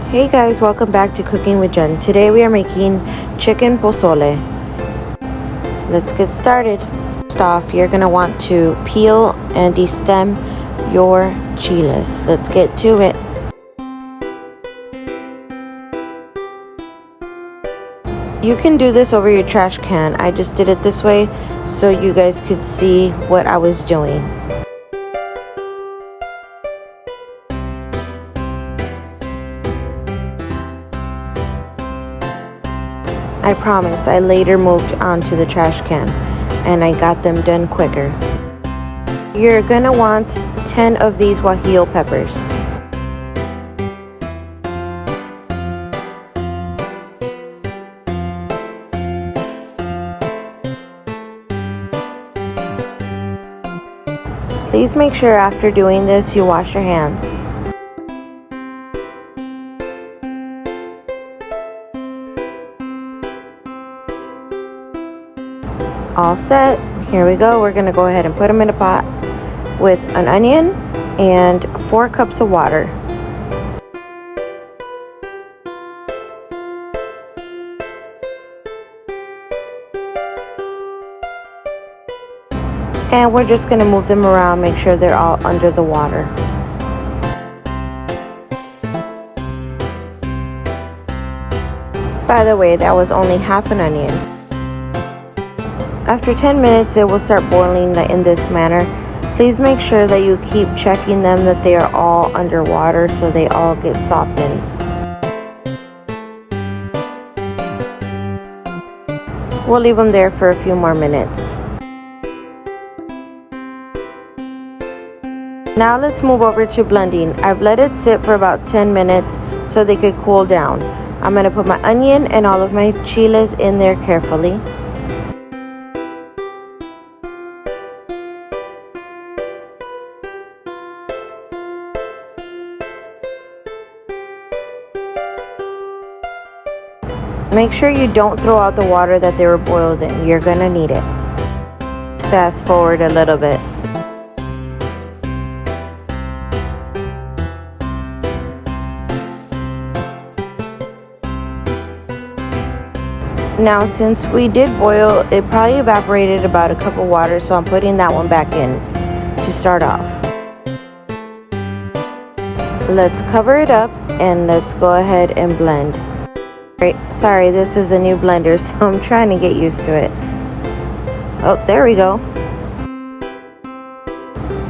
Hey guys, welcome back to Cooking with Jen. Today we are making chicken pozole. Let's get started. First off, you're going to want to peel and destem your chiles. Let's get to it. You can do this over your trash can. I just did it this way so you guys could see what I was doing. I promise I later moved on to the trash can and I got them done quicker. You're gonna want 10 of these guajillo peppers. Please make sure after doing this you wash your hands. All set. Here we go. We're gonna go ahead and put them in a pot with an onion and 4 cups of water. And we're just gonna move them around, make sure they're all under the water. By the way, that was only half an onion. After 10 minutes, it will start boiling in this manner. Please make sure that you keep checking them that they are all underwater so they all get softened. We'll leave them there for a few more minutes. Now let's move over to blending. I've let it sit for about 10 minutes so they could cool down. I'm going to put my onion and all of my chiles in there carefully. Make sure you don't throw out the water that they were boiled in. You're gonna need it. Fast forward a little bit. Now since we did boil, it probably evaporated about a cup of water, so I'm putting that one back in to start off. Let's cover it up and let's go ahead and blend. Sorry, this is a new blender, so I'm trying to get used to it. Oh, there we go.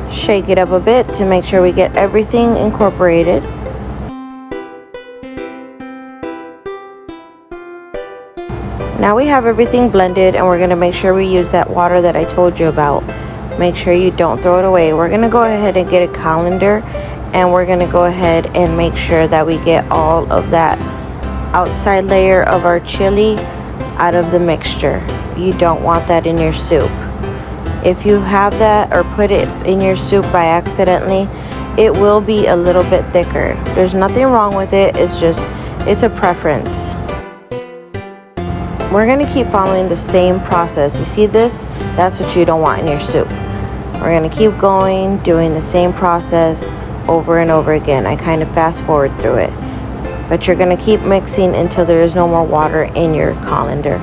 Shake it up a bit to make sure we get everything incorporated. Now we have everything blended and we're going to make sure we use that water that I told you about. Make sure you don't throw it away. We're going to go ahead and get a colander and we're going to go ahead and make sure that we get all of that outside layer of our chili out of the mixture. You don't want that in your soup. If you have that or put it in your soup by accidentally, it will be a little bit thicker. There's nothing wrong with it, it's a preference. We're going to keep following the same process. You see this? That's what you don't want in your soup. We're going to keep going, doing the same process over and over again. I kind of fast forward through it. But you're going to keep mixing until there is no more water in your colander.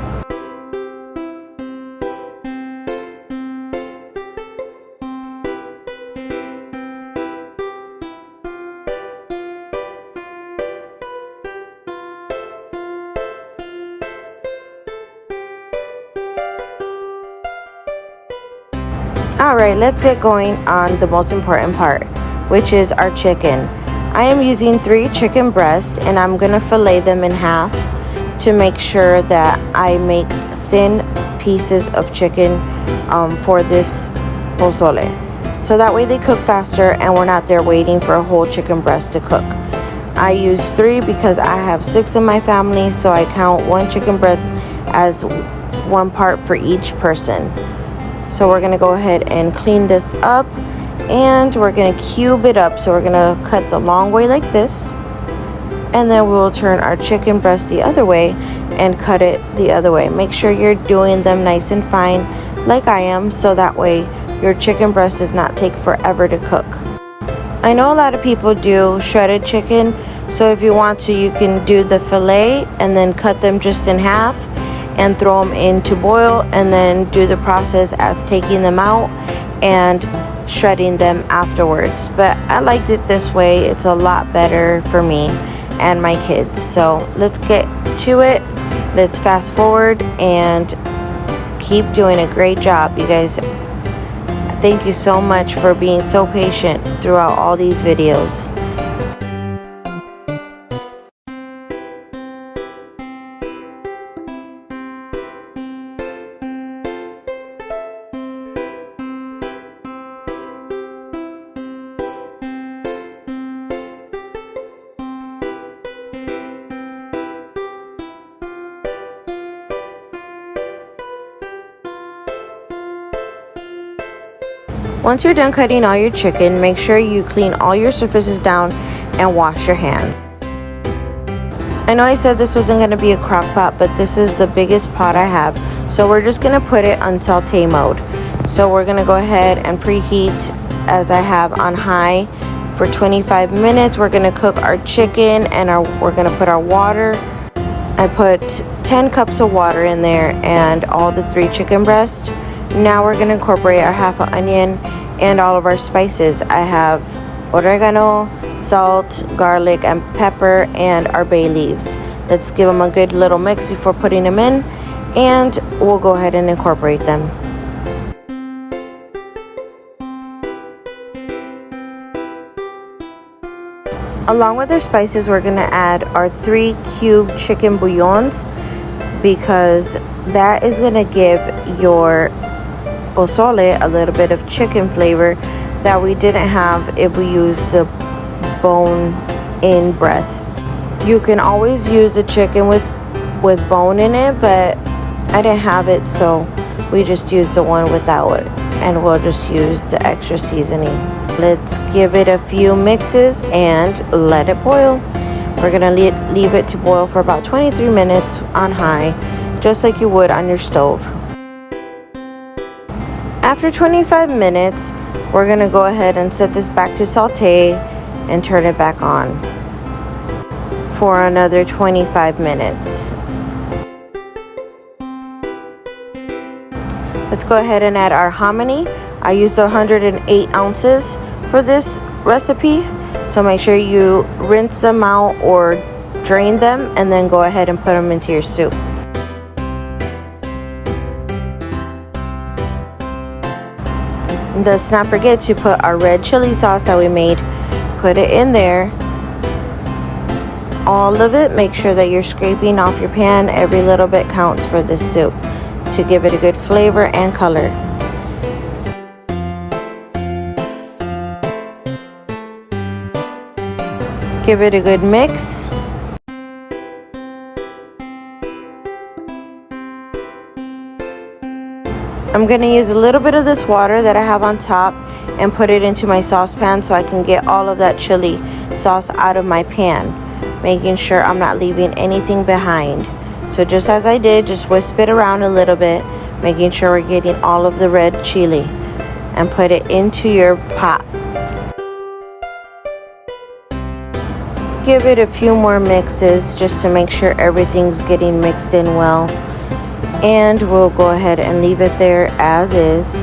Alright, let's get going on the most important part, which is our chicken. I am using 3 chicken breasts and I'm going to fillet them in half to make sure that I make thin pieces of chicken for this pozole. So that way they cook faster and we're not there waiting for a whole chicken breast to cook. I use 3 because I have 6 in my family, so I count 1 chicken breast as 1 part for each person. So we're going to go ahead and clean this up. And we're going to cube it up. So we're going to cut the long way like this. And then we'll turn our chicken breast the other way and cut it the other way. Make sure you're doing them nice and fine like I am, so that way your chicken breast does not take forever to cook. I know a lot of people do shredded chicken, So if you want to, you can do the fillet and then cut them just in half and throw them in to boil, and then do the process as taking them out and shredding them afterwards. But I liked it this way. It's a lot better for me and my kids. So let's get to it. Let's fast forward and keep doing a great job, you guys. Thank you so much for being so patient throughout all these videos. Once you're done cutting all your chicken, make sure you clean all your surfaces down and wash your hand. I know I said this wasn't going to be a crock pot, but this is the biggest pot I have. So we're just going to put it on saute mode. So we're going to go ahead and preheat as I have on high for 25 minutes. We're going to cook our chicken and we're going to put our water. I put 10 cups of water in there and all the 3 chicken breasts. Now we're going to incorporate our half an onion and all of our spices. I have oregano, salt, garlic, and pepper, and our bay leaves. Let's give them a good little mix before putting them in, and we'll go ahead and incorporate them. Along with our spices, we're going to add our 3 cube chicken bouillons, because that is going to give your pozole a little bit of chicken flavor that we didn't have if we used the bone-in breast. You can always use the chicken with bone in it, but I didn't have it, so we just used the one without it, and we'll just use the extra seasoning. Let's give it a few mixes and let it boil. We're gonna leave it to boil for about 23 minutes on high, just like you would on your stove. After 25 minutes, we're going to go ahead and set this back to saute and turn it back on for another 25 minutes. Let's go ahead and add our hominy. I used 108 ounces for this recipe, so make sure you rinse them out or drain them and then go ahead and put them into your soup. Let's not forget to put our red chili sauce that we made. Put it in there. All of it. Make sure that you're scraping off your pan. Every little bit counts for this soup to give it a good flavor and color. Give it a good mix. I'm going to use a little bit of this water that I have on top and put it into my saucepan so I can get all of that chili sauce out of my pan, making sure I'm not leaving anything behind. So just as I did, just whisk it around a little bit, making sure we're getting all of the red chili, and put it into your pot. Give it a few more mixes just to make sure everything's getting mixed in well. And we'll go ahead and leave it there as is.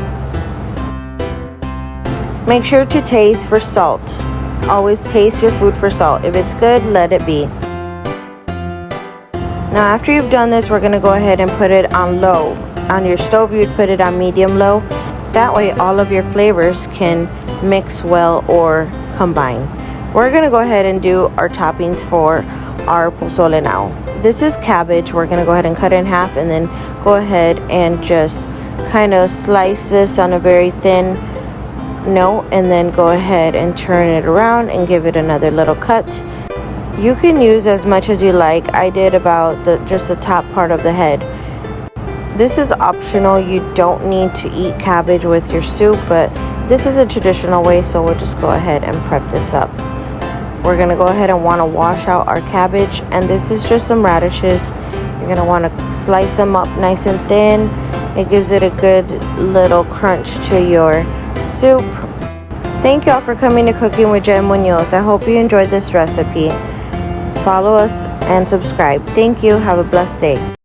Make sure to taste for salt. Always taste your food for salt. If it's good, let it be. Now after you've done this, we're going to go ahead and put it on low. On your stove, you'd put it on medium low. That way all of your flavors can mix well or combine. We're going to go ahead and do our toppings for our pozole now. This is cabbage. We're going to go ahead and cut it in half and then go ahead and just kind of slice this on a very thin note, and then go ahead and turn it around and give it another little cut. You can use as much as you like. I did about just the top part of the head. This is optional. You don't need to eat cabbage with your soup, but this is a traditional way, so we'll just go ahead and prep this up. We're going to go ahead and want to wash out our cabbage, and this is just some radishes. You're going to want to slice them up nice and thin. It gives it a good little crunch to your soup. Thank you all for coming to Cooking with Jen Munoz. I hope you enjoyed this recipe. follow us, and subscribe. Thank you. Have a blessed day.